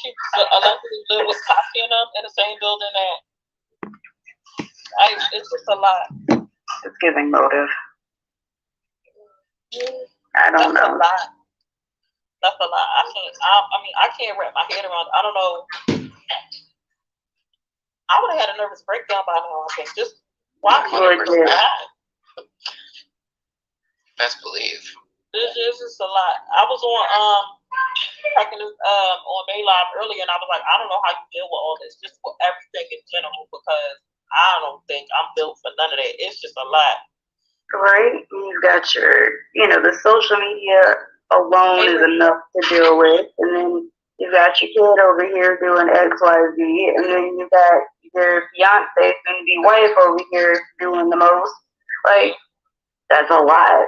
she allegedly lived with Tati and them in the same building. That it's just a lot. It's giving motive. I don't That's know. a lot. That's a lot. I can't wrap my head around. I don't know. I would have had a nervous breakdown by now. I think just why can't it die? Best believe. This is a lot. I was on May Live earlier, and I was like, I don't know how you deal with all this, just with everything in general, because I don't think I'm built for none of that. It's just a lot. Right? You've got the social media alone is enough to deal with, and then you got your kid over here doing X, Y, Z, and then you got your fiance and the wife over here doing the most. Like, that's a lot.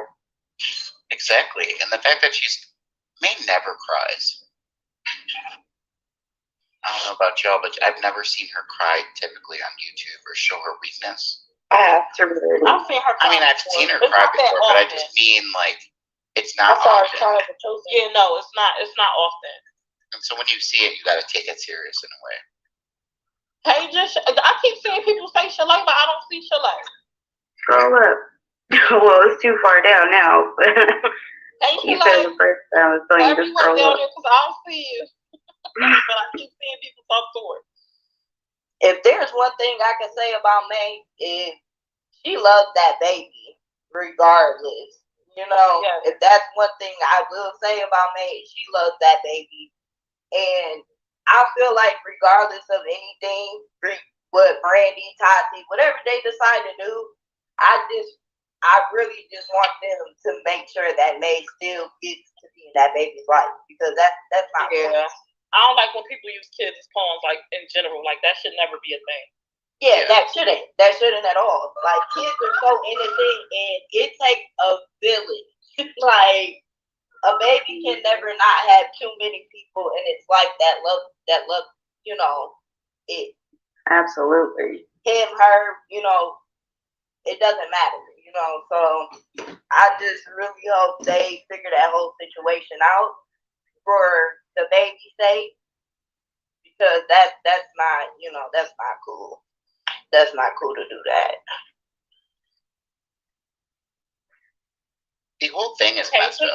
Exactly. And the fact that May never cries. I don't know about y'all, but I've never seen her cry typically on YouTube or show her weakness. I have to really. I've seen her cry. I've seen her cry before, but I just mean, like, it's not often. Yeah, no, it's not often. And so when you see it, you gotta take it serious in a way. Hey, I keep seeing people say Shalay, but I don't see Shalay. Scroll up. Well, it's too far down now. Hey, you said the first time, so you just scroll down up. there because I don't see you. But I keep seeing people talk to her. If there's one thing I can say about May, is she loves that baby regardless. If that's one thing I will say about May, she loves that baby. And I feel like regardless of anything, what Brandy, Tati, whatever they decide to do, I really just want them to make sure that May still gets to be in that baby's life, because that's not point. I don't like when people use kids as pawns, like, in general. Like, that should never be a thing. Yeah, that shouldn't at all. Like, kids are so innocent, and it takes a village. Like, a baby can never not have too many people, and it's like that love, it. Absolutely. Him, her, it doesn't matter, so I just really hope they figure that whole situation out for the baby's sake, because that's not, that's not cool. That's not cool to do that. The whole thing is messed up.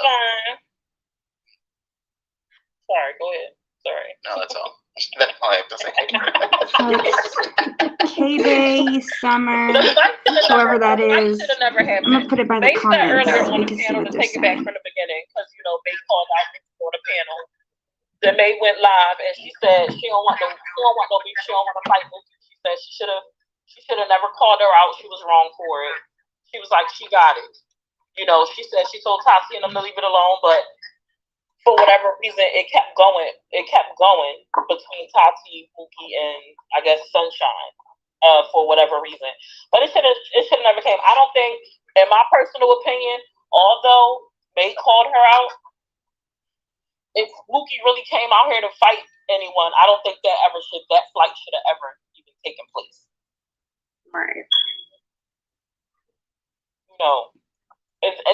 Sorry, go ahead. Sorry. No, that's all. That's all I have to say. K-Bay, Summer, whoever that is. I'm going to put it by the comments so you can see what they're saying. From the beginning, because, May called out on the panel. Then May went live, and she said she don't want no beef. She don't want to fight with you. She said she should have never called her out. She was wrong for it. She was like, she got it. She said she told Tati and them to leave it alone, but for whatever reason, it kept going. It kept going between Tati, Mookie, and I guess Sunshine. For whatever reason, but it should have never came. I don't think, in my personal opinion, although May called her out, if Mookie really came out here to fight anyone, I don't think that flight should have ever even taken place. Right.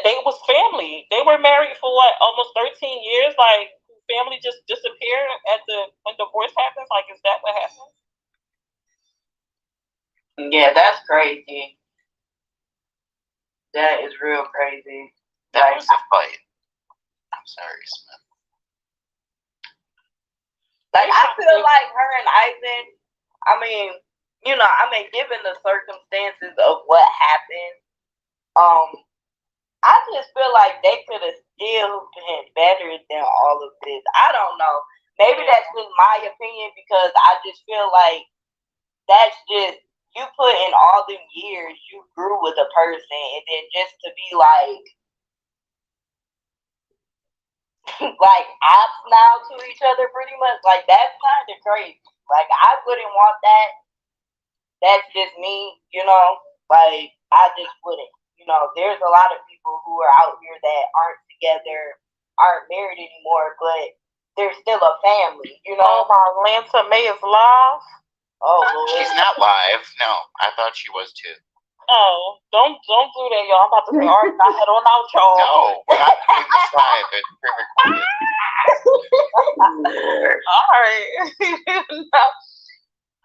They was family. They were married for almost 13 years. Like, family just disappeared when divorce happens. Like, is that what happens? Yeah, that's crazy. That is real crazy. That was a fight. I'm sorry, Smith. Like, I feel like her and Ivan, given the circumstances of what happened, I just feel like they could have still been better than all of this. I don't know. Maybe that's just my opinion, because I just feel like that's just, you put in all them years, you grew with a person, and then just to be like apps now to each other, pretty much, like, that's kind of crazy. Like, I wouldn't want that. That's just me, like, I just wouldn't. There's a lot of people who are out here that aren't together, aren't married anymore, but they're still a family, Oh, my Atlanta May is live. Oh, Lord. She's not live. No, I thought she was too. Don't do that, y'all. I'm about to say, all right, I head on out, y'all. No, we're not doing this live. It's pre-recorded. All right. No.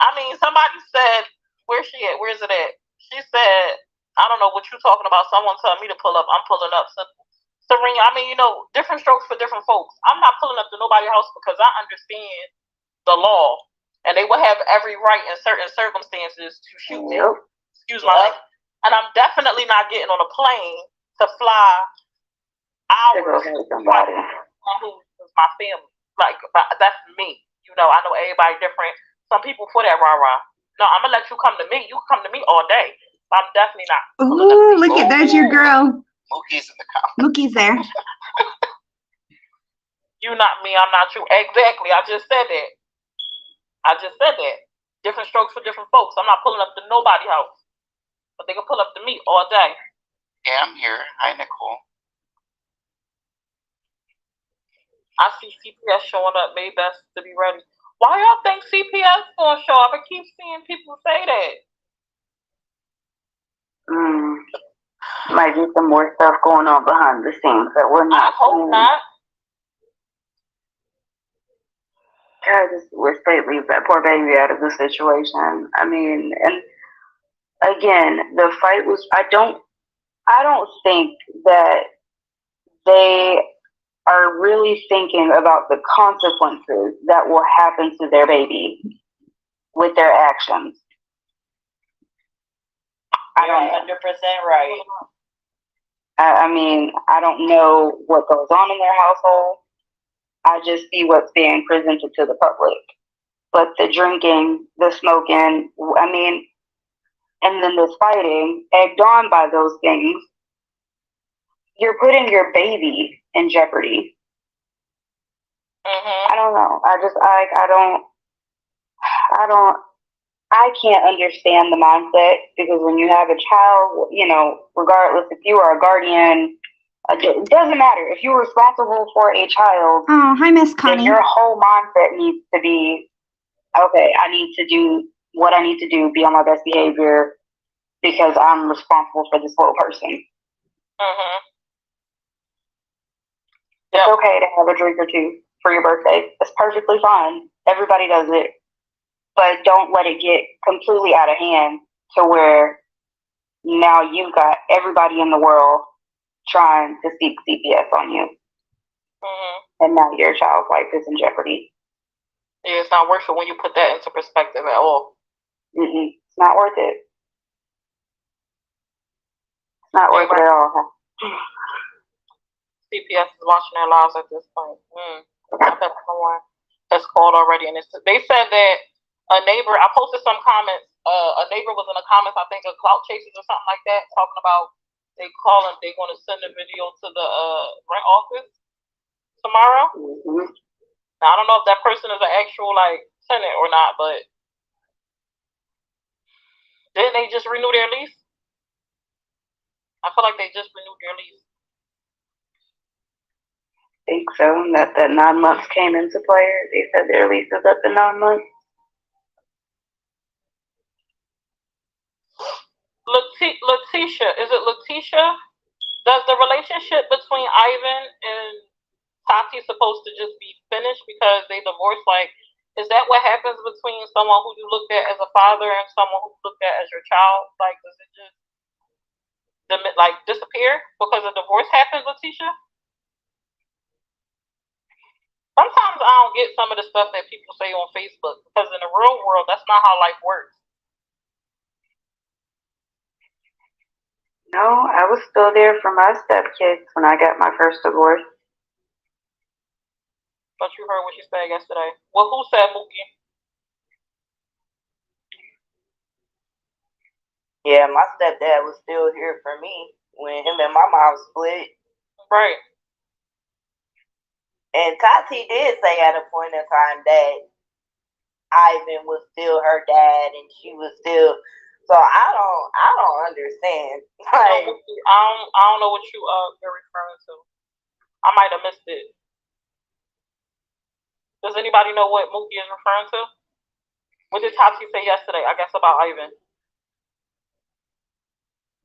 I mean, somebody said, where's she at? Where's it at? She said, I don't know what you're talking about. Someone told me to pull up. I'm pulling up. So, Serena, I mean, different strokes for different folks. I'm not pulling up to nobody's house because I understand the law. And they will have every right in certain circumstances to shoot me. Excuse my language. And I'm definitely not getting on a plane to fly hours to somebody who's my family. Like, that's me. I know everybody different. Some people for that rah-rah. No, I'm going to let you come to me. You can come to me all day. I'm definitely not. Ooh, look at, there's your girl. Mookie's in the comments. Mookie's there. You not me, I'm not you. Exactly. I just said that. Different strokes for different folks. I'm not pulling up to nobody's house. But they can pull up to me all day. Yeah, I'm here. Hi, Nicole. I see CPS showing up. Maybe that's to be ready. Why y'all think CPS gonna show up? I keep seeing people say that. Might be some more stuff going on behind the scenes that we're not. I hope not. God, just wish they'd leave that poor baby out of the situation. I mean, and again, the fight was. I don't think that they are really thinking about the consequences that will happen to their baby with their actions. You're 100% right. I mean, I don't know what goes on in their household. I just see what's being presented to the public. But the drinking, the smoking, I mean, and then this fighting, egged on by those things, you're putting your baby in jeopardy. I don't know. I can't understand the mindset, because when you have a child, regardless if you are a guardian, it doesn't matter. If you're responsible for a child, oh, hi, Miss Connie. then your whole mindset needs to be, okay, I need to do what I need to do, be on my best behavior, because I'm responsible for this little person. It's okay to have a drink or two for your birthday. It's perfectly fine. Everybody does it. But don't let it get completely out of hand to where now you've got everybody in the world trying to seek CPS on you. And now your child's life is in jeopardy. Yeah, it's not worth it when you put that into perspective at all. It's not worth it. It's not worth it at all. CPS is launching their lives at this point. I bet someone has called already, and they said that a neighbor. I posted some comments. A neighbor was in the comments, I think, of clout chasers or something like that, talking about they're going to send a video to the rent office tomorrow. Now I don't know if that person is an actual tenant or not, but didn't they just renew their lease? I feel like they just renewed their lease. I think so. That 9 months came into play. They said their lease is up in 9 months. Letitia, is it Letitia? Does the relationship between Ivan and Tati supposed to just be finished because they divorced? Is that what happens between someone who you looked at as a father and someone who you looked at as your child? Does it just disappear because a divorce happens, Letitia? Sometimes I don't get some of the stuff that people say on Facebook, because in the real world, that's not how life works. No, I was still there for my stepkids when I got my first divorce. But you heard what she said yesterday. Well, who said Mookie? Yeah, my stepdad was still here for me when him and my mom split. Right. And Tati did say at a point in time that Ivan was still her dad, and she was still. So I don't understand. I don't know what you're referring to. I might have missed it. Does anybody know what Mookie is referring to? What did Tati say yesterday? I guess about Ivan.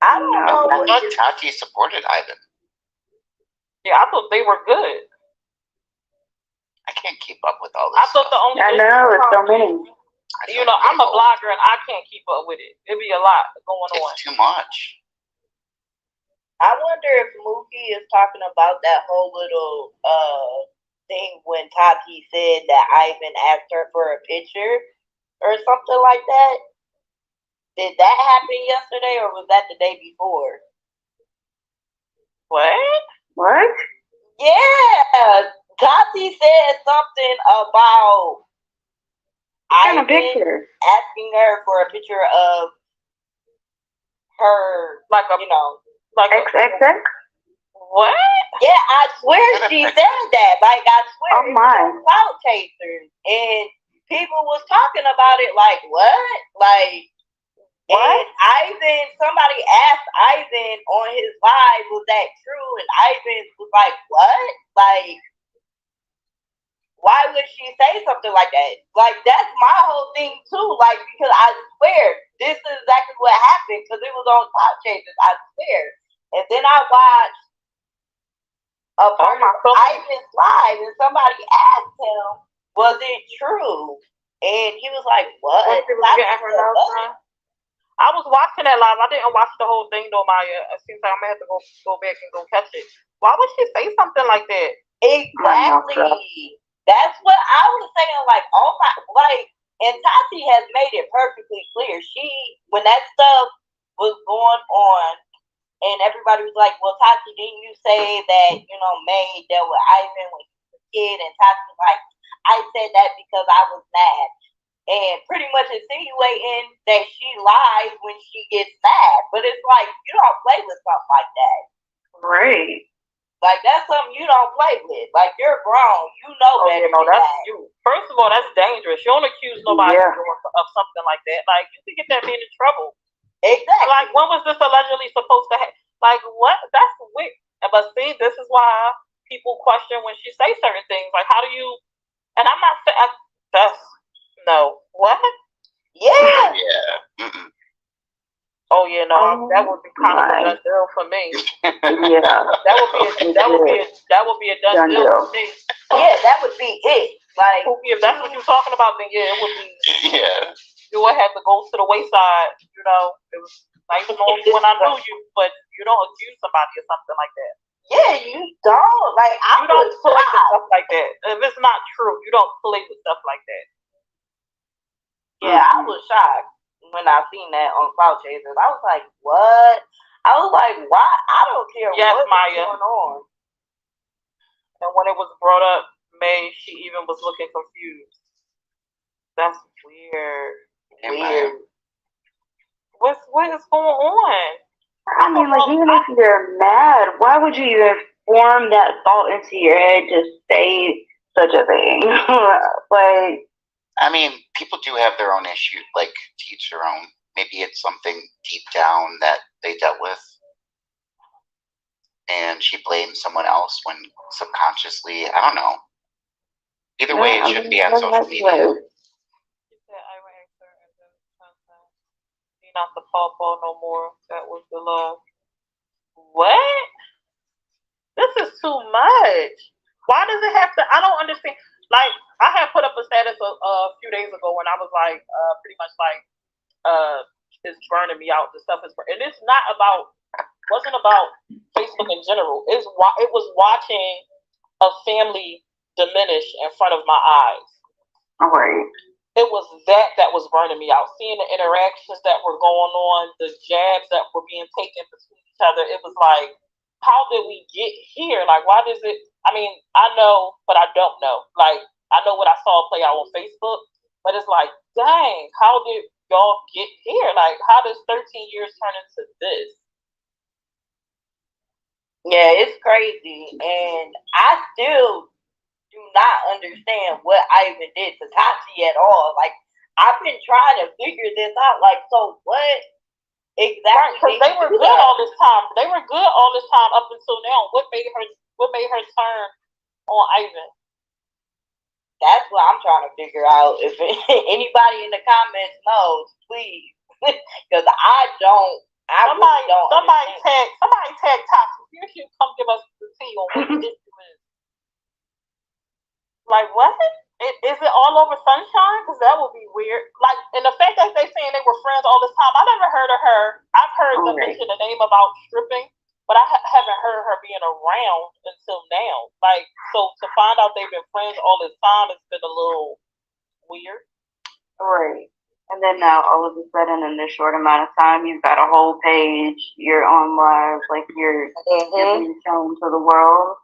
I don't know. I thought Tati supported Ivan. Yeah, I thought they were good. I can't keep up with all this. I thought the only. I know, it's so many. You know, I'm a blogger and I can't keep up with it. It'd be a lot going on. It's too much. I wonder if Mookie is talking about that whole little thing when Tati said that Ivan asked her for a picture or something like that. Did that happen yesterday or was that the day before? What? What? Yeah, Tati said something about Kind of Ivan picture. asking her for a picture of her, like a, like XXX? What? Yeah, I swear she said that. Like, I swear Oh my. Cloud Chasers. And people was talking about it like, what? Like, what? And Ivan, somebody asked Ivan on his live, was that true? And Ivan was like, what? Like, why would she say something like that? Like, that's my whole thing too. Like, because I swear, this is exactly what happened because it was on Cloud Chasers. I swear. And then I watched a part of Ivan's live and somebody asked him, was it true? And he was like, what? I was watching that live. I didn't watch the whole thing though, Maya. It seems like I'm gonna have to go back and go catch it. Why would she say something like that? Exactly. That's what I was saying. Like, oh my, like, and Tati has made it perfectly clear. When that stuff was going on, and everybody was like, well, Tati, didn't you say that, May dealt with Ivan when he was a kid? And Tati was like, I said that because I was mad. And pretty much insinuating that she lies when she gets mad. But it's like, you don't play with something like that. Right. Like, that's something you don't play with. Like, you're grown. You know better than that's that. you. First of all, that's dangerous. You don't accuse nobody of something like that. Like, you can get that man in trouble. Exactly. Like, when was this allegedly supposed to happen? Like, what? That's weird. But see, this is why people question when she say certain things. Like, how do you? And I'm not saying that's no. What? Yeah. Yeah. Mm-mm. Oh yeah, no. That would be kind of a done deal for me. Yeah. That would be a done deal for me. Yeah, that would be it. Like, if that's what you're talking about, then yeah, it would be. Yeah. You would have to go to the wayside. It was nice knowing you when I knew you, but you don't accuse somebody of something like that. Yeah, you don't. Like, you don't play with stuff like that. If it's not true, you don't play with stuff like that. Yeah, I was shocked when I seen that on Cloud Chasers. I was like, what? I was like, why? I don't care what's going on. And when it was brought up, May, she even was looking confused. That's weird. Weird. What is going on? I mean, like, even if you're mad, why would you even form that thought into your head to say such a thing? Like, I mean, people do have their own issues, like, to each their own. Maybe it's something deep down that they dealt with, and she blames someone else when subconsciously, I don't know. Either way, it shouldn't be on social media. Not the pawpaw no more. That was the love. What? This is too much. Why does it have to? I don't understand. Like, I had put up a status a few days ago when I was like, pretty much like, it's burning me out. The stuff is, and it's wasn't about Facebook in general. It was watching a family diminish in front of my eyes. All right. It was that was burning me out. Seeing the interactions that were going on, the jabs that were being taken between each other, it was like, how did we get here? Like, why does it? I mean, I know, but I don't know. Like, I know what I saw play out on Facebook, but it's like, dang, how did y'all get here? Like, how does 13 years turn into this? Yeah, it's crazy. And I still do not understand what Ivan did to Tati at all. Like, I've been trying to figure this out. Like, so what exactly? Because they were good all this time. They were good all this time up until now. What made her turn on Ivan? That's what I'm trying to figure out. If anybody in the comments knows, please, because I don't Somebody tag Toxic. You should come give us the tea on what the issue is. Like what? Is it all over Sunshine? Because that would be weird. Like, and the fact that they saying they were friends all this time, I never heard of her. I've heard them mention the name about stripping, but I haven't heard her being around until now. Like, so to find out they've been friends all this time has been a little weird. Right. And then now, all of a sudden, in this short amount of time, you've got a whole page. You're on live, like you're being shown to the world.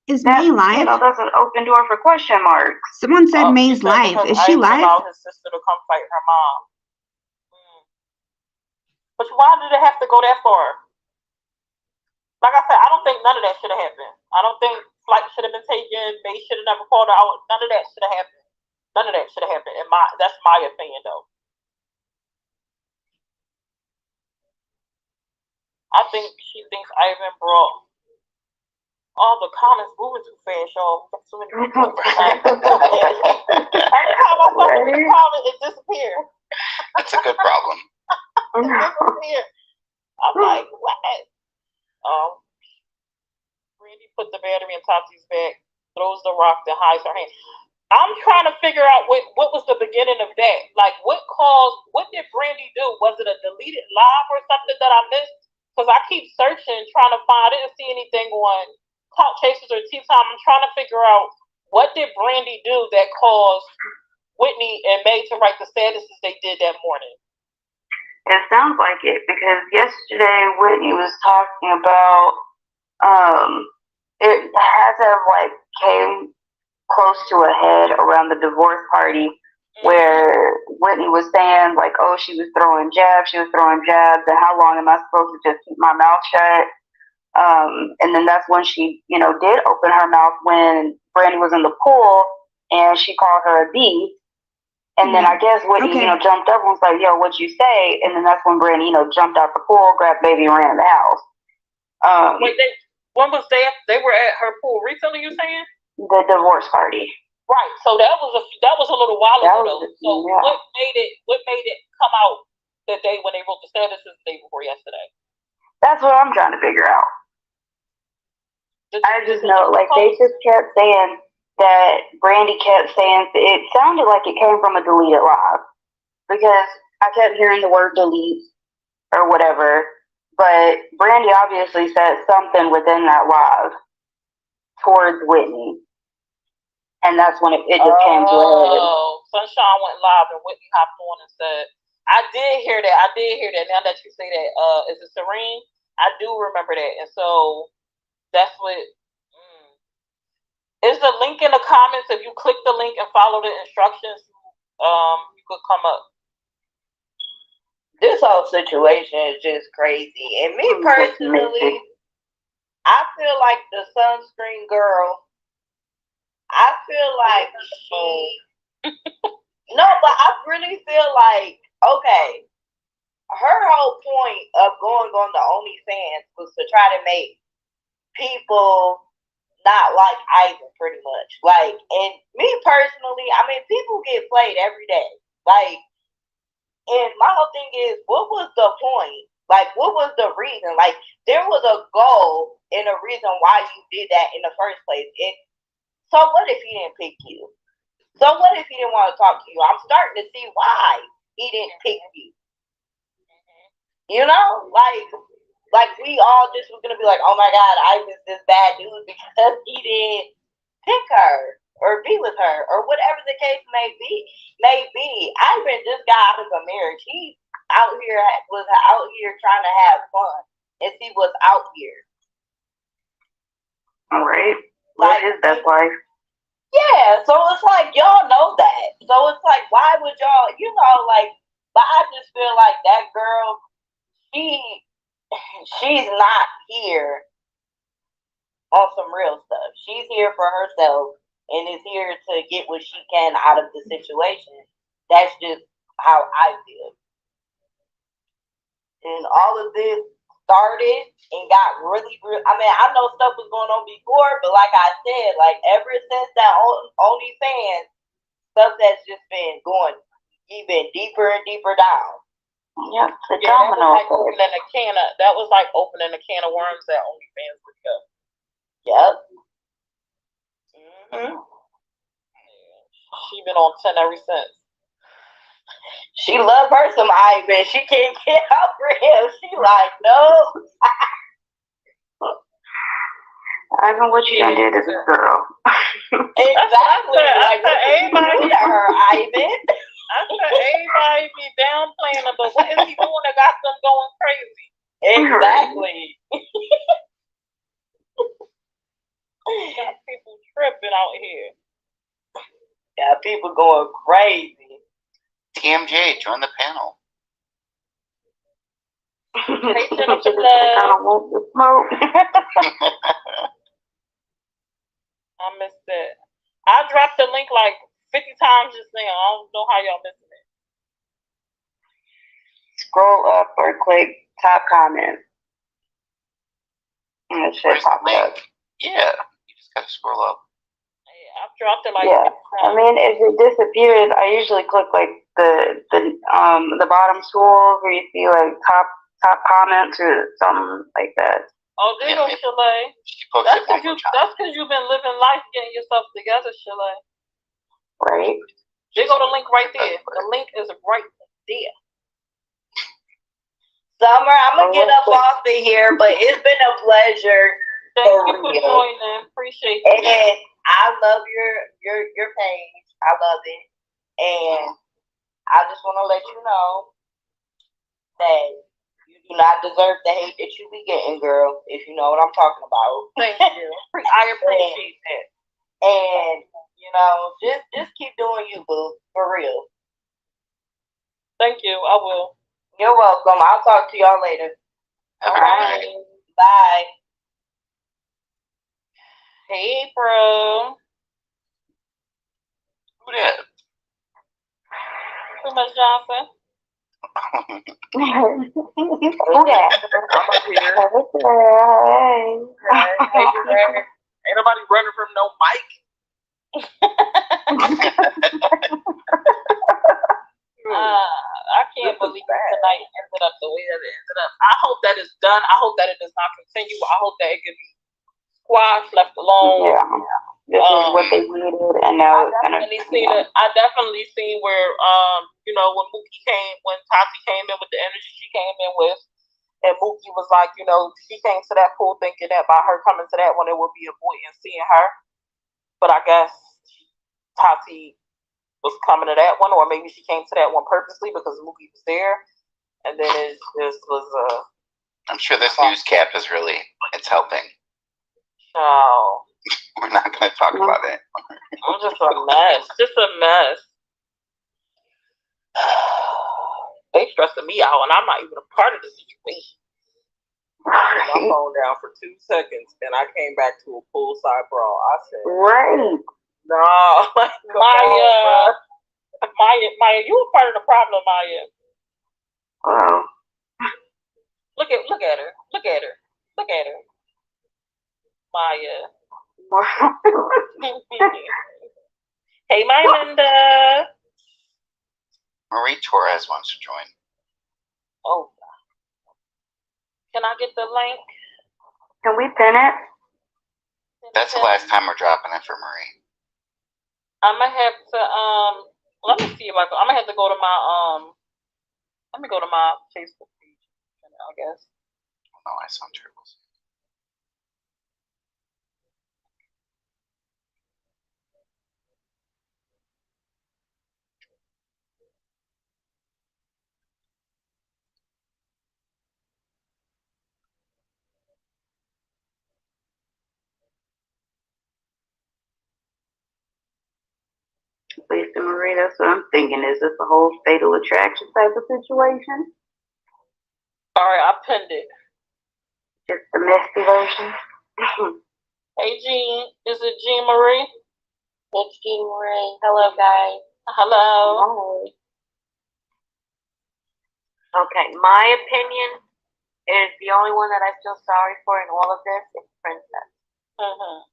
Is May live? That's an open door for question marks. Someone said May's live. Is she live? Allowed his sister to come fight her mom. But why did it have to go that far? Like I said, I don't think none of that should have happened. I don't think flight should have been taken. May should have never called her out. None of that should have happened. None of that should have happened. That's my opinion, though. I think she thinks Ivan brought. All the comments moving too fast, y'all. So many people. Every time I saw a comment, it disappeared. That's a good problem. It disappeared. I'm like, what? Brandy put the battery in Tati's back, throws the rock, then hides her hand. I'm trying to figure out what was the beginning of that. Like, what did Brandy do? Was it a deleted live or something that I missed? Because I keep searching, trying to find. I didn't see anything on Talk Chasers or Tea Time. I'm trying to figure out what did Brandy do that caused Whitney and May to write the statuses they did that morning. It sounds like it, because yesterday Whitney was talking about it had to have like came close to a head around the divorce party, where Whitney was saying like, oh, she was throwing jabs, and how long am I supposed to just keep my mouth shut? And then that's when she, did open her mouth when Brandy was in the pool, and she called her a beast. And then I guess Whitney, jumped up and was like, yo, what'd you say? And then that's when Brandy, jumped out the pool, grabbed baby, and ran in the house. Wait, when was they were at her pool recently, you saying? The divorce party. Right. So that was a little while ago, though. So what made it come out that day when they wrote the statuses the day before yesterday? That's what I'm trying to figure out. I just know, like, they just kept saying that Brandy kept saying, it sounded like it came from a deleted live, because I kept hearing the word delete or whatever, but Brandy obviously said something within that live towards Whitney, and that's when it just came to a head. Oh, Sunshine went live and Whitney hopped on and said, I did hear that. Now that you say that, is it Serene? I do remember that, and so that's what. Is the link in the comments? If you click the link and follow the instructions, you could come up. This whole situation is just crazy, and me personally, I feel like the sunscreen girl. I feel like no, but I really feel like, okay, her whole point of going on the OnlyFans was to try to make people not like Ivan, pretty much. Like, and me personally, I mean, people get played every day. Like, and my whole thing is, what was the point? Like, what was the reason? Like, there was a goal and a reason why you did that in the first place. So what if he didn't pick you? So what if he didn't want to talk to you? I'm starting to see why he didn't pick you. You know, like we all just was gonna be like, oh my God, Ivan's this bad dude because he didn't pick her or be with her or whatever the case may be. Ivan just got out of a marriage. He was out here trying to have fun and see what's out here. All right. What is that like? Yeah, so it's like y'all know that. So it's like, why would y'all, but I just feel like that girl, she's not here on some real stuff. She's here for herself and is here to get what she can out of the situation. That's just how I feel. And all of this started and got really, I mean, I know stuff was going on before, but like I said, like ever since that OnlyFans, stuff that's just been going even deeper and deeper down. Yep, the Yeah, that was domino like effect. opening a can of worms that OnlyFans would go. Yep. Mm-hmm. She been on 10 ever since. She love her some Ivan. She can't get over him. She like, no. Ivan, what you gonna do to this girl? Exactly. Like, what you do to her, Ivan? I said everybody be downplaying them, but what is he doing that got them going crazy? Exactly. Got people tripping out here. Got people going crazy. TMJ, join the panel. Hey, Jennifer I don't want the smoke. I missed it. I dropped the link like 50 times just now. I don't know how y'all missing it. Scroll up or click top comment. And it should Where's the pop up. link? Yeah, you just gotta scroll up. Yeah, I've dropped it like Yeah. 50 times. I mean, if it disappears, I usually click like the bottom scroll where you see like top comments or something like that. Oh, there you go, Shalay. She posted That's one more time. because you've been living life getting yourself together, Shalay. Right? There go the link right there. The link is right there. Summer, I'm gonna get up off of here, but it's been a pleasure. Thank you for joining. Appreciate it. And I love your page. I love it. And I just want to let you know that you do not deserve the hate that you be getting, girl, if you know what I'm talking about. Thank you. I appreciate that. And, you know, just keep doing you, boo, for real. Thank you. I will. You're welcome. I'll talk to y'all later. Have a good night. Bye. Hey, bro. Who that? Too much Johnson. Who that? I'm up here. Hey. Ain't nobody running from no mic. I can't believe tonight ended up the way that it ended up. I hope that it's done. I hope that it does not continue. I hope that it can be squashed, left alone. Yeah. This is what they needed, and now it's gonna. I definitely seen where you know, when Tati came in with the energy she came in with, and Mookie was like, you know, she came to that pool thinking that by her coming to that one it would be avoiding seeing her. But I guess Tati was coming to that one, or maybe she came to that one purposely because Mookie was there, and then it just was I'm sure this news cap is really, it's helping. Oh. We're not going to talk about it. I'm just a mess. Just a mess. They stressing me out, and I'm not even a part of the situation. I put my phone down for 2 seconds, and I came back to a poolside brawl. I said, Right. No, Maya, you were part of the problem, Maya. Oh. Look at her, Maya. Hey, my Linda. Marie Torres wants to join. Oh, can I get the link? Can we pin it? That's the last time we're dropping it for Marie. I'm gonna have to let me see if I'm gonna have to go to my let me go to my Facebook page, I guess. Oh, I sound terrible. Lisa Marie, that's what I'm thinking. Is this a whole fatal attraction type of situation? Alright, I pinned it. Just the messy version? Hey, Jean. Is it Jean Marie? It's Jean Marie. Hello, guys. Hello. Hi. Okay, my opinion is the only one that I feel sorry for in all of this is Princess. Mm-hmm.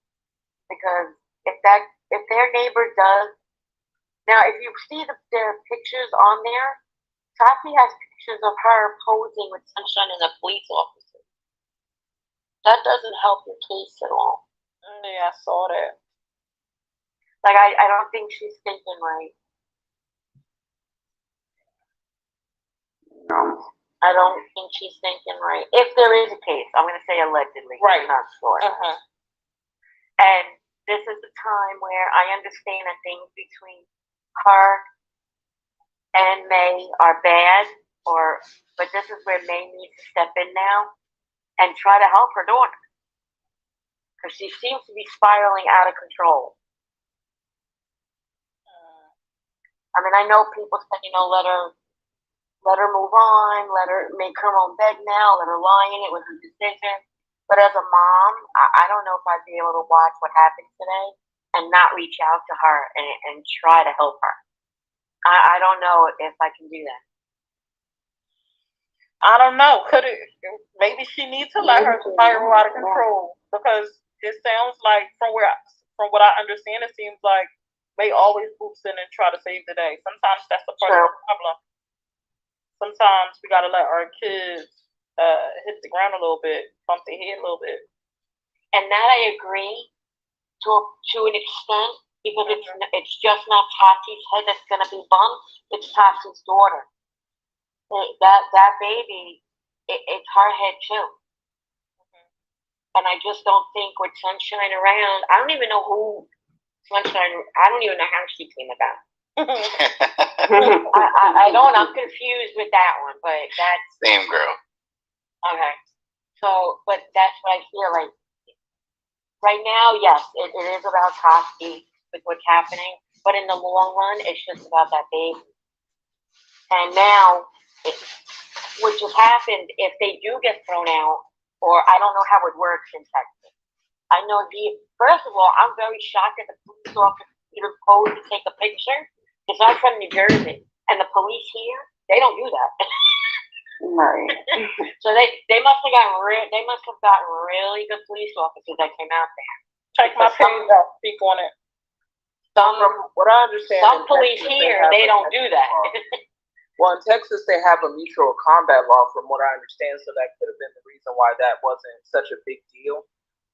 Because if their neighbor does, now if you see the pictures on there, Tati has pictures of her posing with Sunshine and a police officer. That doesn't help your case at all. Yeah, I saw that. Like, I don't think she's thinking right. No. I don't think she's thinking right. If there is a case, I'm going to say allegedly. Right. I'm not sure. Uh-huh. And this is the time where I understand that things between her and May are bad, but this is where May needs to step in now and try to help her daughter. Because she seems to be spiraling out of control. I mean, I know people say, let her move on, let her make her own bed now, let her lie in it with her decision. But as a mom, I don't know if I'd be able to watch what happened today and not reach out to her and try to help her. I don't know if I can do that. I don't know. Maybe she needs to let her spiral out of control, because it sounds like from what I understand, it seems like May always boops in and try to save the day. Sometimes that's the part of the problem. Sometimes we gotta let our kids hit the ground a little bit, bump their head a little bit. And that I agree to an extent, because it's just not Tati's head that's gonna be bumped. It's Tati's daughter. That baby, it's her head too. And I just don't think with Sunshine around, I don't even know who Sunshine. I don't even know how she came about. I don't. I'm confused with that one, but that's Same girl. okay. So, but that's what I feel like. Right now, yes, it is about Tati with what's happening, but in the long run, it's just about that baby. And now, what just happened, if they do get thrown out, or I don't know how it works in Texas. I know first of all, I'm very shocked that the police officer even posed to take a picture. Because I'm from New Jersey, and the police here, they don't do that. Right. So they must have gotten really good police officers that came out there. Check my page out, speak on it. From what I understand, Some police here, they don't do that. Well, in Texas, they have a mutual combat law, from what I understand, so that could have been the reason why that wasn't such a big deal.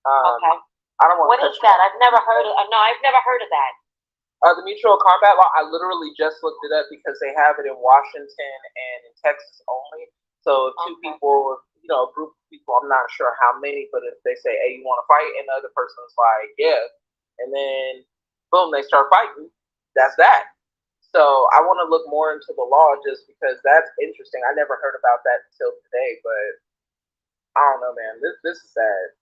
Okay. I don't want. What is that? I've never heard of. No, I've never heard of that. The mutual combat law, I literally just looked it up because they have it in Washington and in Texas only. So if two people, a group of people, I'm not sure how many, but if they say, hey, you want to fight? And the other person's like, yeah. And then, boom, they start fighting. That's that. So I want to look more into the law just because that's interesting. I never heard about that until today, but I don't know, man. This is sad.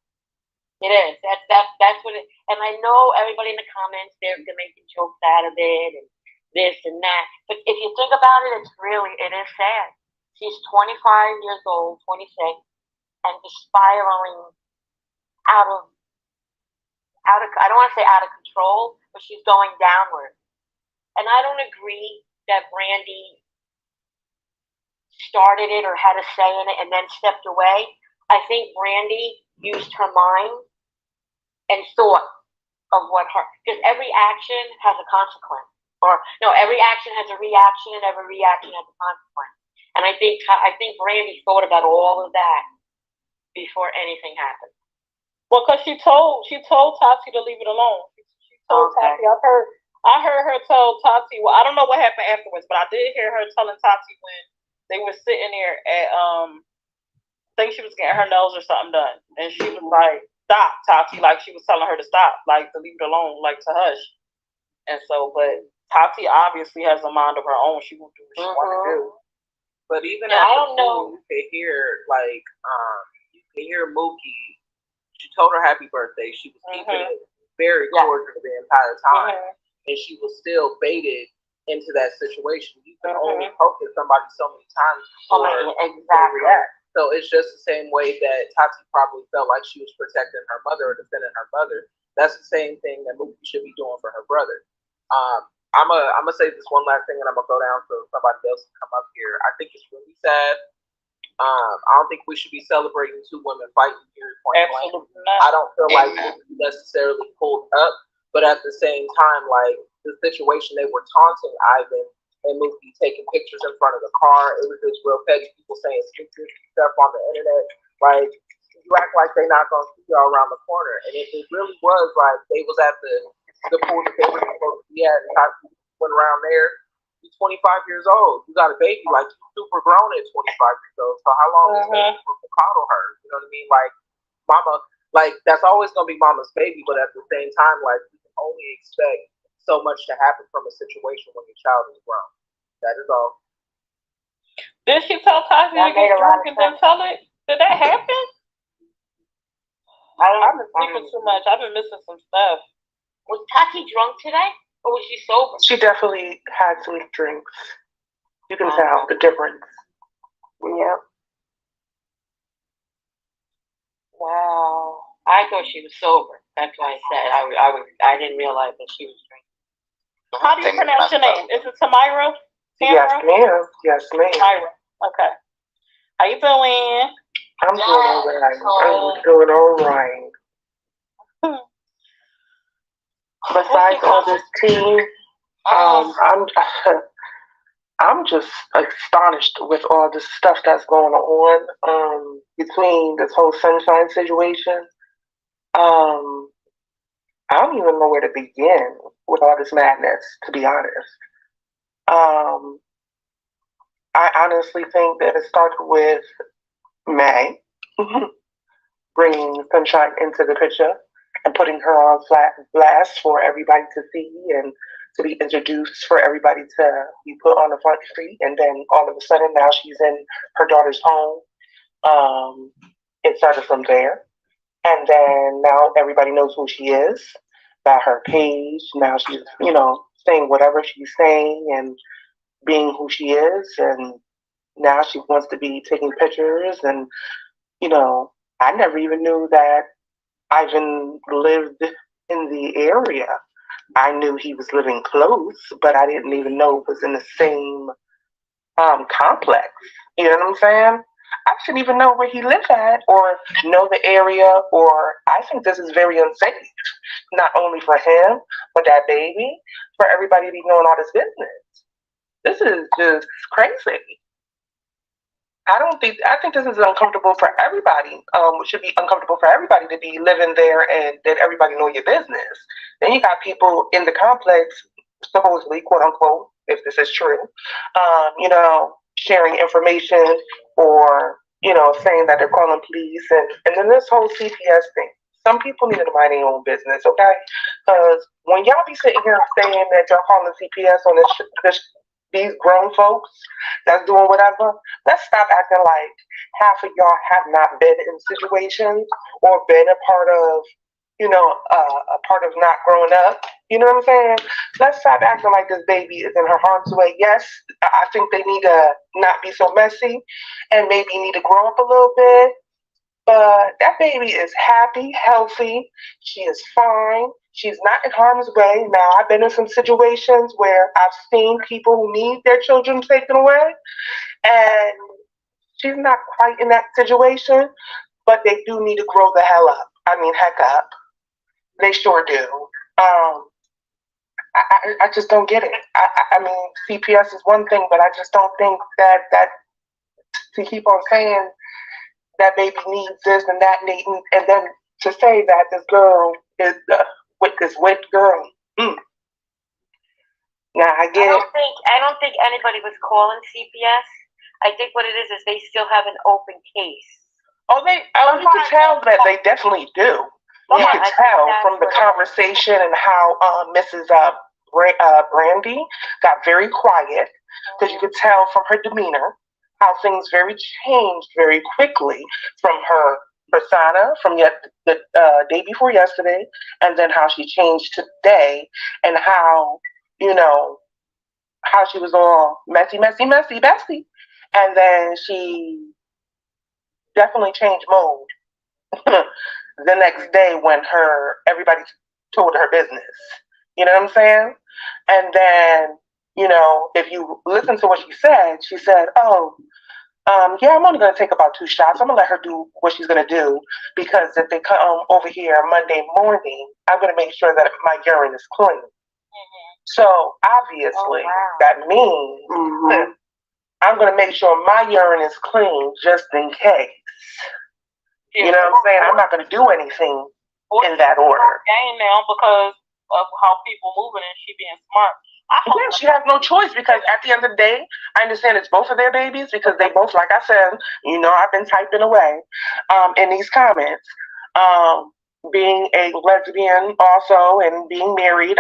It is. That's what it. And I know everybody in the comments, they're making jokes out of it and this and that. But if you think about it, it is sad. She's 25 years old, 26, and just spiraling out of. I don't want to say out of control, but she's going downward. And I don't agree that Brandy started it or had a say in it and then stepped away. I think Brandy used her mind and thought of because every action has a consequence. Every action has a reaction, and every reaction has a consequence. And I think Brandy thought about all of that before anything happened. Well, because she told Tati to leave it alone. She told Tati. I heard her tell Tati. Well, I don't know what happened afterwards, but I did hear her telling Tati when they were sitting there at I think she was getting her nails or something done, and she was like, "Stop, Tati!" Like she was telling her to stop, like to leave it alone, like to hush. And so, but Tati obviously has a mind of her own. She will do what she wants to do. But even I don't know. You can hear Mookie. She told her happy birthday. She was keeping it very cordial the entire time, and she was still baited into that situation. You can only poke at somebody so many times before they react. So it's just the same way that Tati probably felt like she was protecting her mother or defending her mother. That's the same thing that Mookie should be doing for her brother. I'm gonna say this one last thing, and I'm gonna go down so somebody else can come up here. I think it's really sad. I don't think we should be celebrating two women fighting here. Absolutely not. I don't feel like Mookie necessarily pulled up, but at the same time, like the situation, they were taunting Ivan and Mookie taking pictures in front of the car. It was just real petty people saying stupid stuff on the internet. Like, you act like they're not gonna see y'all around the corner. And it really was like they was at the pool that they were supposed to be at, and Tati went around there. You're 25 years old. You got a baby, like you're super grown at 25 years old. So how long is it supposed to coddle her? You know what I mean? Like, mama, like that's always gonna be mama's baby, but at the same time, like you can only expect so much to happen from a situation when your child is grown. That is all. Did she tell Tati to get drunk and then tell it? Did that happen? I've been sleeping too much. I've been missing some stuff. Was Tati drunk today? Or was she sober? She definitely had some drinks. You can tell the difference. Yep. Wow. I thought she was sober. That's why I said I didn't realize that she was drinking. How do you pronounce your name? Is it Tamira? Yes, ma'am. Yes, ma'am. Tamira. Okay. How you doing? I'm doing all right. I'm doing all right. Besides all this tea, I'm just astonished with all this stuff that's going on between this whole Sunshine situation. I don't even know where to begin with all this madness, to be honest. I honestly think that it started with May bringing Sunshine into the picture and putting her on flat blast for everybody to see and to be introduced, for everybody to be put on the front street. And then all of a sudden now she's in her daughter's home. It started from there. And then now everybody knows who she is by her page. Now she's, saying whatever she's saying and being who she is. And now she wants to be taking pictures. And, I never even knew that Ivan lived in the area. I knew he was living close, but I didn't even know it was in the same complex. You know what I'm saying? I shouldn't even know where he lived at or know the area, or I think this is very unsafe, not only for him, but that baby, for everybody to be knowing all this business. This is just crazy. I think this is uncomfortable for everybody. It should be uncomfortable for everybody to be living there and that everybody know your business. Then you got people in the complex, supposedly, quote unquote, if this is true, sharing information or, saying that they're calling police. And then this whole CPS thing. Some people need to mind their own business, okay? Because when y'all be sitting here saying that y'all calling CPS on these grown folks that's doing whatever, let's stop acting like half of y'all have not been in situations or been a part of, a part of not growing up. You know what I'm saying? Let's stop acting like this baby is in her harm's way. Yes, I think they need to not be so messy and maybe need to grow up a little bit. But that baby is happy, healthy. She is fine. She's not in harm's way. Now, I've been in some situations where I've seen people who need their children taken away, and she's not quite in that situation, but they do need to grow the hell up. Heck up. They sure do. I just don't get it. CPS is one thing, but I just don't think that to keep on saying that baby needs this and that, and then to say that this girl is with this wet girl. Now I get it. I don't think anybody was calling CPS. I think what it is they still have an open case. Oh, you can tell that they definitely do. You can tell from the conversation and how Mrs. Brandy got very quiet, because you could tell from her demeanor how things changed very quickly from her persona from the day before yesterday, and then how she changed today, and how how she was all messy, Bessie, and then she definitely changed mode the next day when everybody told her business. You know what I'm saying? And then, if you listen to what she said, yeah, I'm only going to take about 2 shots. I'm going to let her do what she's going to do, because if they come over here Monday morning, I'm going to make sure that my urine is clean. So obviously that means I'm gonna make sure my urine is clean just in case. You know what I'm saying? I'm not gonna do anything in that order. Game now because of how people moving and she being smart. Yeah, she has no choice because at the end of the day, I understand it's both of their babies because they both, like I said, I've been typing away in these comments. Being a lesbian also and being married,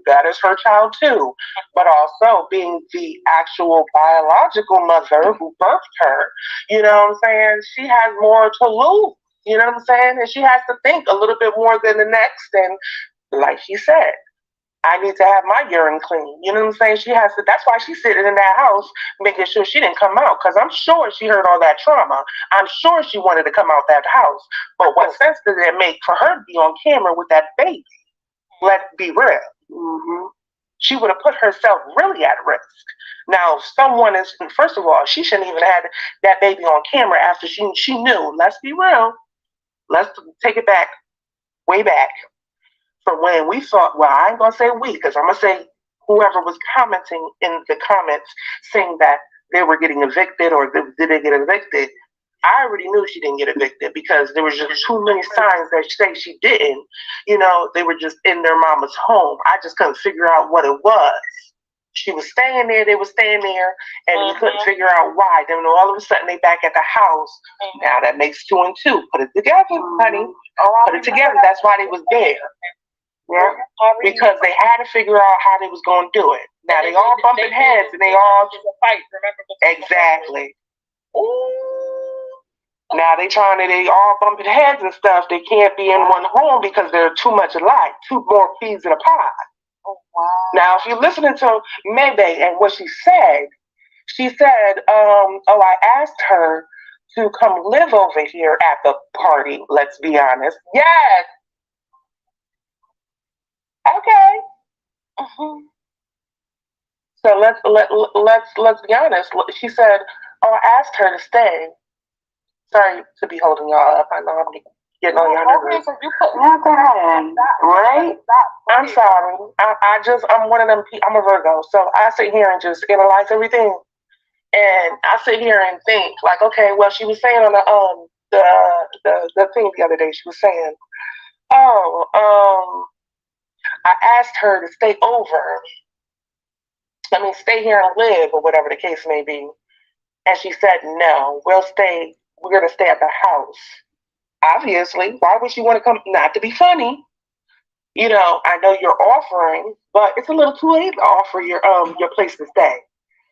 that is her child too. But also being the actual biological mother who birthed her, you know what I'm saying? She has more to lose, you know what I'm saying? And she has to think a little bit more than the next. And like she said, I need to have my urine clean. You know what I'm saying? That's why she's sitting in that house making sure she didn't come out. Because I'm sure she heard all that trauma. I'm sure she wanted to come out that house. But what sense did it make for her to be on camera with that baby? Let's be real. Mm-hmm. She would have put herself really at risk. Now, first of all, she shouldn't even have had that baby on camera after she knew. Let's be real. Let's take it back, way back. For when we thought, well, I ain't gonna say we, because I'm gonna say whoever was commenting in the comments saying that they were getting evicted or did they get evicted, I already knew she didn't get evicted because there was just too many signs that say she didn't. They were just in their mama's home. I just couldn't figure out what it was. She was staying there, they were staying there, and we couldn't figure out why. Then all of a sudden they back at the house. Now that makes 2 and 2. Put it together, honey. Put it together. That's why they was there. Yeah, because they had to figure out how they was going to do it. Now they all bumping heads and they all fight. Remember? Exactly. Ooh. Now they all bumping heads and stuff. They can't be in one home because they're too much alike. 2 more peas in a pod. Oh, wow. Now if you're listening to Maybe and what she said, I asked her to come live over here at the party. Let's be honest. Yes. Okay. Mm-hmm. So let's be honest. She said, I asked her to stay. Sorry to be holding y'all up. I know I'm getting on y'all nerves. Right? I'm sorry. I'm one of them. I'm a Virgo, so I sit here and just analyze everything, and I sit here and think like, okay, well, she was saying on the thing the other day. She was saying, I asked her to stay over. Stay here and live, or whatever the case may be. And she said, no, we're going to stay at the house. Obviously, why would she want to come? Not to be funny. I know you're offering, but it's a little too late to offer your place to stay.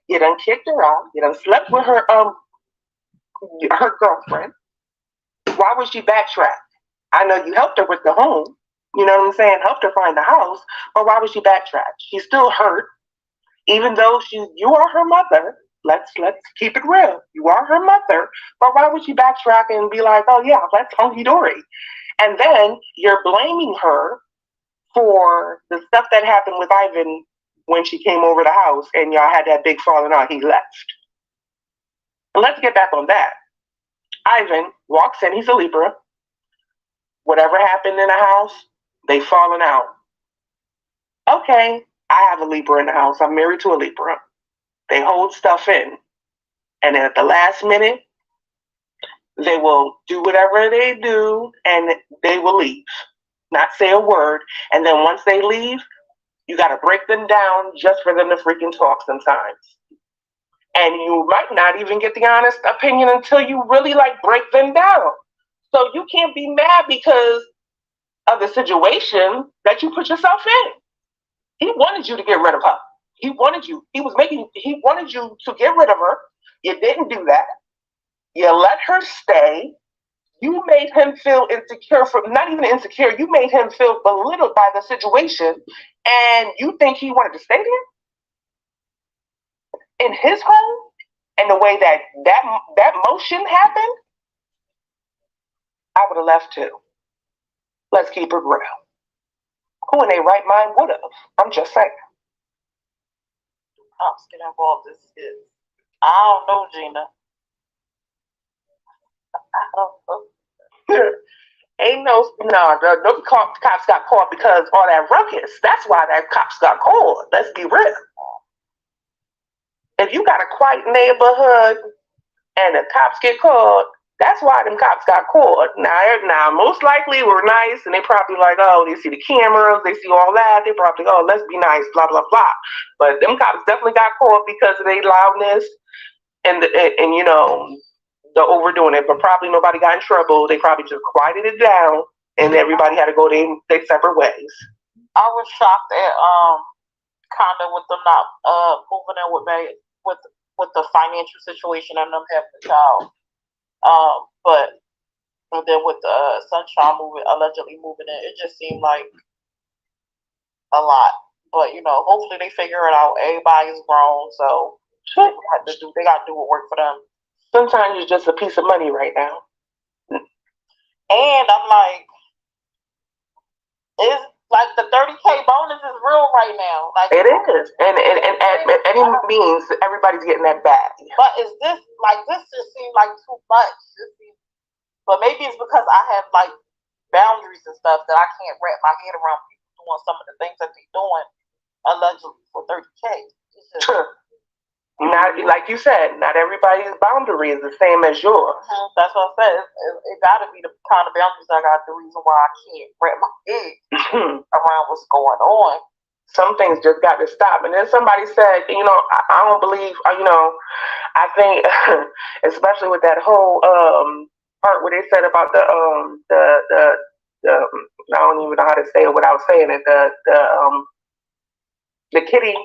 You done kicked her out. You done slept with her girlfriend. Why would she backtrack? I know you helped her with the home. You know what I'm saying? Helped her find the house. But why would she backtrack? She's still hurt. Even though you are her mother. Let's keep it real. You are her mother. But why would she backtrack and be like, oh yeah, that's hunky-dory? And then you're blaming her for the stuff that happened with Ivan when she came over the house and y'all had that big falling out. He left. And let's get back on that. Ivan walks in. He's a Libra. Whatever happened in the house, they falling out. Okay, I have a Libra in the house. I'm married to a Libra. They hold stuff in. And then at the last minute, they will do whatever they do and they will leave. Not say a word. And then once they leave, you got to break them down just for them to freaking talk sometimes. And you might not even get the honest opinion until you really break them down. So you can't be mad because of the situation that you put yourself in. He wanted you to get rid of her. He wanted you. He wanted you to get rid of her. You didn't do that. You let her stay. You made him feel insecure not even insecure. You made him feel belittled by the situation. And you think he wanted to stay there? In his home? And the way that motion happened? I would have left too. Let's keep it real. Who in their right mind would have? I'm just saying. Pops get involved. I don't know, Gina. I don't know. Ain't no cops got caught because all that ruckus. That's why that cops got caught. Let's be real. If you got a quiet neighborhood and the cops get caught, that's why them cops got caught. Now, most likely we're nice, and they probably like, oh, they see the cameras, they see all that. They probably, oh, let's be nice, blah blah blah. But them cops definitely got caught because of their loudness and the overdoing it. But probably nobody got in trouble. They probably just quieted it down, and everybody had to go their separate ways. I was shocked at kind of with them not moving in with me with the financial situation and them having a child. But and then with Sunshine allegedly moving in, it just seemed like a lot. But hopefully they figure it out. Everybody's grown, so they got to do what work for them. Sometimes it's just a piece of money right now. And I'm like, it's like the 30K bonus is real right now. Like it is, and any means everybody's getting that back. But is this just seems like too much? But maybe it's because I have like boundaries and stuff that I can't wrap my head around people doing some of the things that they're doing allegedly for 30K. Not like you said, not everybody's boundary is the same as yours. That's what I said. It got to be the kind of boundaries I got. The reason why I can't wrap my head around what's going on. Some things just got to stop. And then somebody said, I don't believe, I think, especially with that whole part where they said about the I don't even know how to say it without saying it, the kitty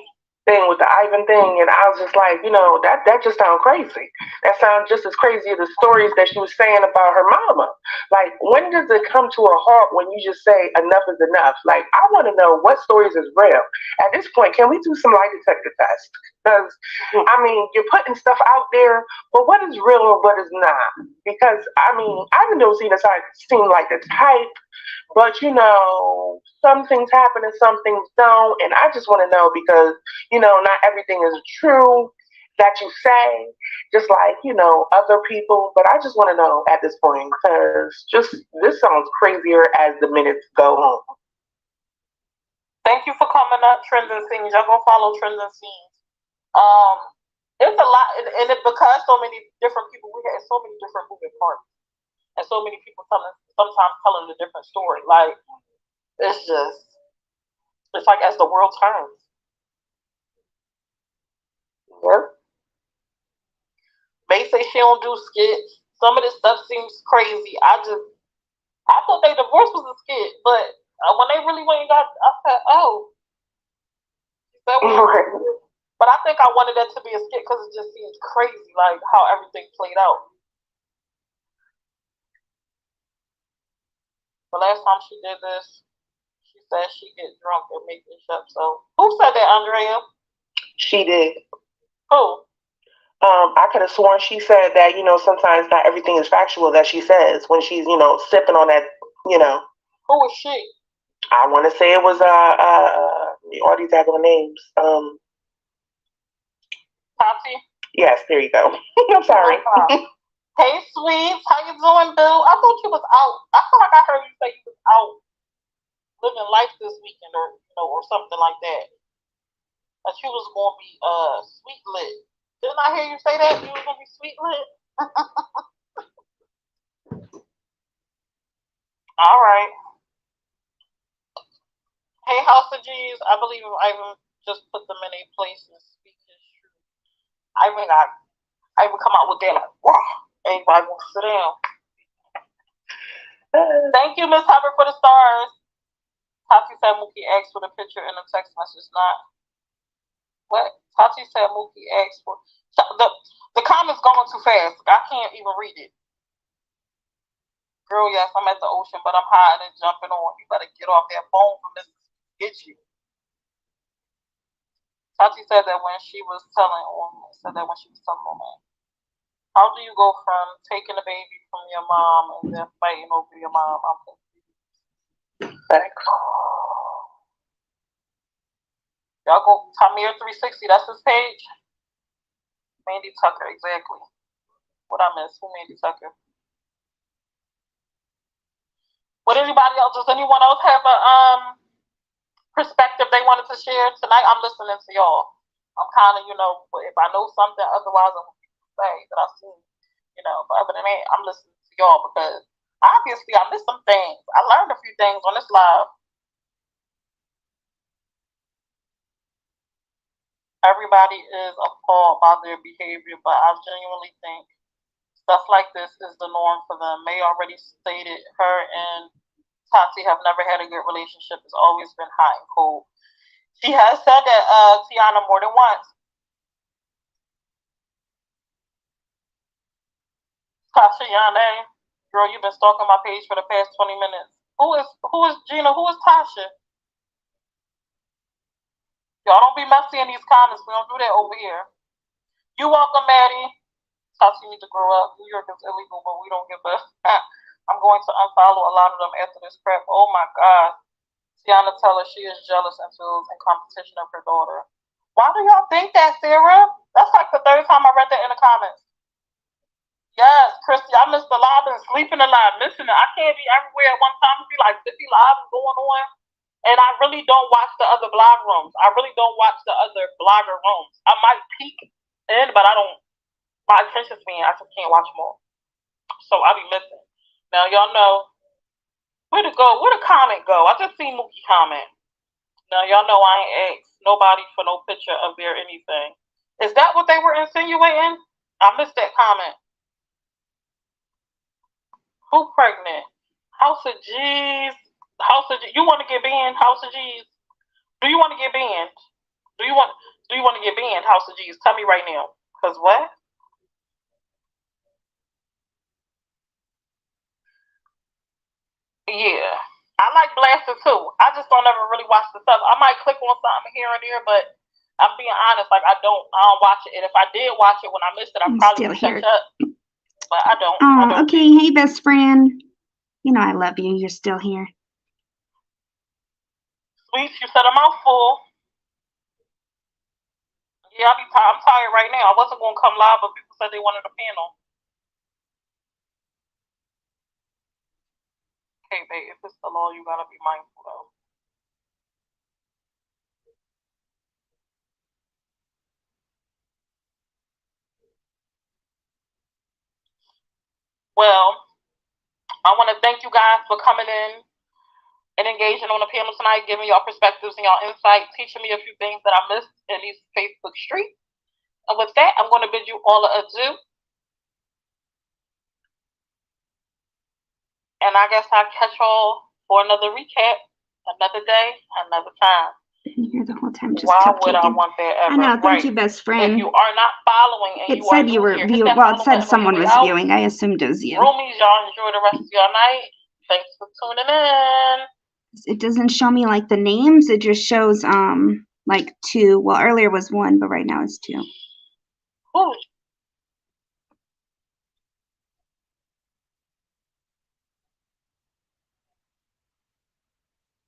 thing with the Ivan thing, and I was just like, that just sounds crazy. That sounds just as crazy as the stories that she was saying about her mama. Like, when does it come to a halt when you just say enough is enough? Like, I want to know what stories is real. At this point, can we do some lie detector tests? Because, you're putting stuff out there, but what is real and what is not? Because, Ivan don't seem like the type, but, some things happen and some things don't, and I just want to know because, not everything is true that you say, just like, other people, but I just want to know at this point, because this sounds crazier as the minutes go on. Thank you for coming up, Trends and Scenes. Y'all go follow Trends and Scenes. It's a lot, and because so many different people, we have so many different moving parts, and so many people sometimes telling a different story. Like, it's like as the world turns. Yep. May say she don't do skits. Some of this stuff seems crazy. I thought they divorce was a skit, but when they really went and got, I said, oh. But I think I wanted that to be a skit because it just seems crazy, like how everything played out. The last time she did this, she said she get drunk and make this up. So who said that, Andrea? She did. Who? I could have sworn she said that, sometimes not everything is factual that she says when she's, sipping on that, Who is she? I want to say it was, all these other names. Tati? Yes, there you go. I'm sorry. Hey, sweets, how you doing, Bill? I thought you was out. I feel like I heard you say you was out living life this weekend or something like that. That you was going to be sweet lit. Didn't I hear you say that? You was going to be sweet lit? All right. Hey, House of G's, I believe Ivan just put them in a place and speak his truth. Ivan come out with that like, wow. Everybody wants to sit down. Thank you, Miss Hubbard, for the stars. Tati said Mookie asked for the picture in the text message. Not what? Tati said Mookie asked for the comments going too fast. I can't even read it. Girl, yes, I'm at the ocean, but I'm hiding and jumping on. You better get off that phone from this get you. Tati said that when she was telling on that. How do you go from taking a baby from your mom and then fighting over your mom? I'm confused. Y'all go Tamir 360. That's his page. Mandy Tucker, exactly. What I miss? Who Mandy Tucker? Would anybody else? Does anyone else have a perspective they wanted to share tonight? I'm listening to y'all. I'm kind of, if I know something, otherwise I'm gonna say that I've seen, But other than that, I'm listening to y'all because obviously I missed some things. I learned a few things on this live. Everybody is appalled by their behavior, but I genuinely think stuff like this is the norm for them. May already stated her and Tati have never had a good relationship. It's always been hot and cold. She has said that, Tiana, more than once. Tasha Yane, girl, you've been stalking my page for the past 20 minutes. Who is Gina? Who is Tasha? Y'all don't be messy in these comments. We don't do that over here. You welcome, Maddie. Tasha, you need to grow up. New York is illegal, but we don't give a. I'm going to unfollow a lot of them after this crap. Oh my God. Tiana tell her she is jealous and feels in competition of her daughter. Why do y'all think that, Sarah? That's like the third time I read that in the comments. Yes, Christy, I missed the live and sleeping a lot, missing it. I can't be everywhere at one time. It'd be like 50 lives going on. And I really don't watch the other blog rooms. I really don't watch the other blogger rooms. I might peek in, but I don't. My attention span, I just can't watch them all. So I be missing. Now y'all know where to go. Where the comment go? I just seen Mookie comment. Now y'all know I ain't asked nobody for no picture of their anything. Is that what they were insinuating? I missed that comment. Who pregnant? House of G's. You want to get banned? House of G's. Do you want to get banned? Do you want to get banned? House of G's. Tell me right now. Cause what? Yeah, I like Blaster too. I just don't ever really watch the stuff. I might click on something here and there, but I'm being honest. Like I don't watch it. And if I did watch it when I missed it, I probably would catch up. But I don't. Oh, okay. Hey, best friend. You know I love you. You're still here. Sweet, you said a mouthful. Yeah, I'm tired right now. I wasn't gonna come live, but people said they wanted a panel. Okay, babe, if it's the law, you gotta be mindful though. Well, I want to thank you guys for coming in and engaging on the panel tonight, giving y'all perspectives and y'all insight, teaching me a few things that I missed in these Facebook streets. And with that, I'm going to bid you all adieu. And I guess I'll catch y'all for another recap, another day, another time. Here the whole time, just why kept would taking. I want that ever? I know. Thank right. you, best friend. If you are not following, and it said you were viewing. Well, it said someone was viewing. I assumed it was you. Roomies, y'all enjoy the rest of your night. Thanks for tuning in. It doesn't show me like the names. It just shows like 2. Well, earlier was 1, but right now it's 2. Ooh.